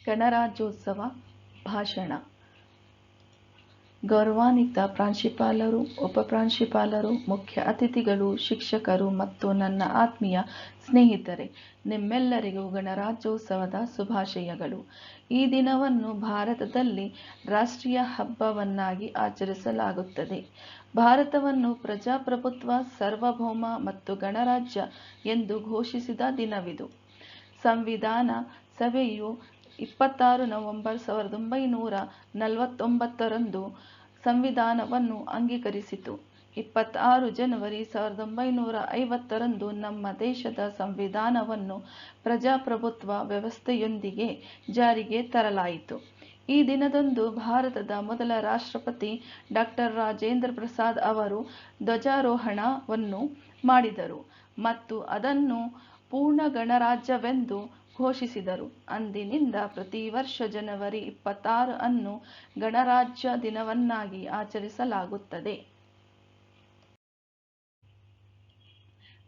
ಗಣರಾಜ್ಯೋತ್ಸವ ಭಾಷಣ. ಗೌರವಾನ್ವಿತ ಪ್ರಾಂಶುಪಾಲರು, ಉಪಪ್ರಾಂಶುಪಾಲರು, ಮುಖ್ಯ ಅತಿಥಿಗಳು, ಶಿಕ್ಷಕರು ಮತ್ತು ನನ್ನ ಆತ್ಮೀಯ ಸ್ನೇಹಿತರೆ, ನಿಮ್ಮೆಲ್ಲರಿಗೂ ಗಣರಾಜ್ಯೋತ್ಸವದ ಶುಭಾಶಯಗಳು. ಈ ದಿನವನ್ನು ಭಾರತದಲ್ಲಿ ರಾಷ್ಟ್ರೀಯ ಹಬ್ಬವನ್ನಾಗಿ ಆಚರಿಸಲಾಗುತ್ತದೆ. ಭಾರತವನ್ನು ಪ್ರಜಾಪ್ರಭುತ್ವ, ಸಾರ್ವಭೌಮ ಮತ್ತು ಗಣರಾಜ್ಯ ಎಂದು ಘೋಷಿಸಿದ ದಿನವಿದು. ಸಂವಿಧಾನ ಸಭೆಯು 26 ನವೆಂಬರ್ 1949 ಸಂವಿಧಾನವನ್ನು ಅಂಗೀಕರಿಸಿತು. 26 ಜನವರಿ 1950 ನಮ್ಮ ದೇಶದ ಸಂವಿಧಾನವನ್ನು ಪ್ರಜಾಪ್ರಭುತ್ವ ವ್ಯವಸ್ಥೆಯೊಂದಿಗೆ ಜಾರಿಗೆ ತರಲಾಯಿತು. ಈ ದಿನದಂದು ಭಾರತದ ಮೊದಲ ರಾಷ್ಟ್ರಪತಿ ಡಾ. ರಾಜೇಂದ್ರ ಪ್ರಸಾದ್ ಅವರು ಧ್ವಜಾರೋಹಣವನ್ನು ಮಾಡಿದರು ಮತ್ತು ಅದನ್ನು ಪೂರ್ಣ ಗಣರಾಜ್ಯವೆಂದು ಘೋಷಿಸಿದರು. ಅಂದಿನಿಂದ ಪ್ರತಿ ವರ್ಷ ಜನವರಿ 26 ಅನ್ನು ಗಣರಾಜ್ಯ ದಿನವನ್ನಾಗಿ ಆಚರಿಸಲಾಗುತ್ತದೆ.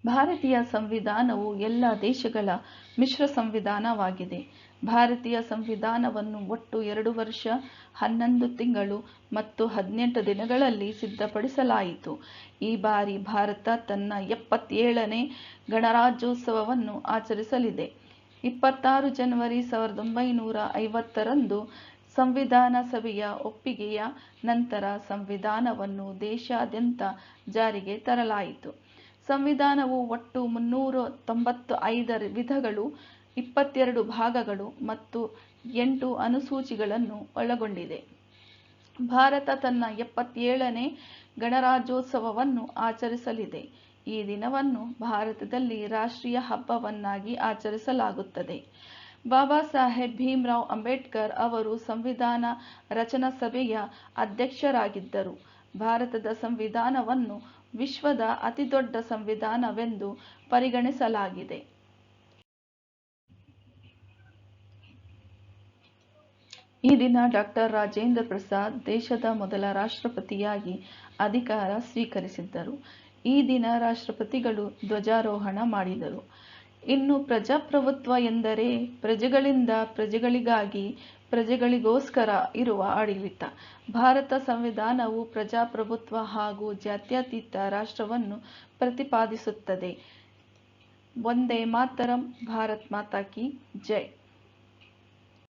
ಭಾರತೀಯ ಸಂವಿಧಾನವು ಎಲ್ಲ ದೇಶಗಳ ಮಿಶ್ರ ಸಂವಿಧಾನವಾಗಿದೆ. ಭಾರತೀಯ ಸಂವಿಧಾನವನ್ನು ಒಟ್ಟು 2 ವರ್ಷ, 11 ತಿಂಗಳು ಮತ್ತು 18 ದಿನಗಳಲ್ಲಿ ಸಿದ್ಧಪಡಿಸಲಾಯಿತು. ಈ ಬಾರಿ ಭಾರತ ತನ್ನ 77ನೇ ಗಣರಾಜ್ಯೋತ್ಸವವನ್ನು ಆಚರಿಸಲಿದೆ. 26 ಜನವರಿ 1950 ಸಂವಿಧಾನ ಸಭೆಯ ಒಪ್ಪಿಗೆಯ ನಂತರ ಸಂವಿಧಾನವನ್ನು ದೇಶಾದ್ಯಂತ ಜಾರಿಗೆ ತರಲಾಯಿತು. ಸಂವಿಧಾನವು ಒಟ್ಟು 395 ವಿಧಗಳು, 22 ಭಾಗಗಳು ಮತ್ತು 8 ಅನುಸೂಚಿಗಳನ್ನು ಒಳಗೊಂಡಿದೆ. ಭಾರತ ತನ್ನ 77ನೇ ಗಣರಾಜ್ಯೋತ್ಸವವನ್ನು ಆಚರಿಸಲಿದೆ. ಈ ದಿನವನ್ನು ಭಾರತದಲ್ಲಿ ರಾಷ್ಟ್ರೀಯ ಹಬ್ಬವನ್ನಾಗಿ ಆಚರಿಸಲಾಗುತ್ತದೆ. ಬಾಬಾ ಸಾಹೇಬ್ ಭೀಮ್ರಾವ್ ಅಂಬೇಡ್ಕರ್ ಅವರು ಸಂವಿಧಾನ ರಚನಾ ಸಭೆಯ ಅಧ್ಯಕ್ಷರಾಗಿದ್ದರು. ಭಾರತದ ಸಂವಿಧಾನವನ್ನು ವಿಶ್ವದ ಅತಿದೊಡ್ಡ ಸಂವಿಧಾನವೆಂದು ಪರಿಗಣಿಸಲಾಗಿದೆ. ಈ ದಿನ ಡಾ. ರಾಜೇಂದ್ರ ಪ್ರಸಾದ್ ದೇಶದ ಮೊದಲ ರಾಷ್ಟ್ರಪತಿಯಾಗಿ ಅಧಿಕಾರ ಸ್ವೀಕರಿಸಿದ್ದರು. ಈ ದಿನ ರಾಷ್ಟ್ರಪತಿಗಳು ಧ್ವಜಾರೋಹಣ ಮಾಡಿದರು. ಇನ್ನು ಪ್ರಜಾಪ್ರಭುತ್ವ ಎಂದರೆ ಪ್ರಜೆಗಳಿಂದ ಪ್ರಜೆಗಳಿಗಾಗಿ ಪ್ರಜೆಗಳಿಗೋಸ್ಕರ ಇರುವ ಆಡಳಿತ. ಭಾರತ ಸಂವಿಧಾನವು ಪ್ರಜಾಪ್ರಭುತ್ವ ಹಾಗೂ ಜಾತ್ಯತೀತ ರಾಷ್ಟ್ರವನ್ನು ಪ್ರತಿಪಾದಿಸುತ್ತದೆ. ವಂದೇ ಮಾತರಂ. ಭಾರತ್ ಮಾತಾ ಕಿ ಜೈ.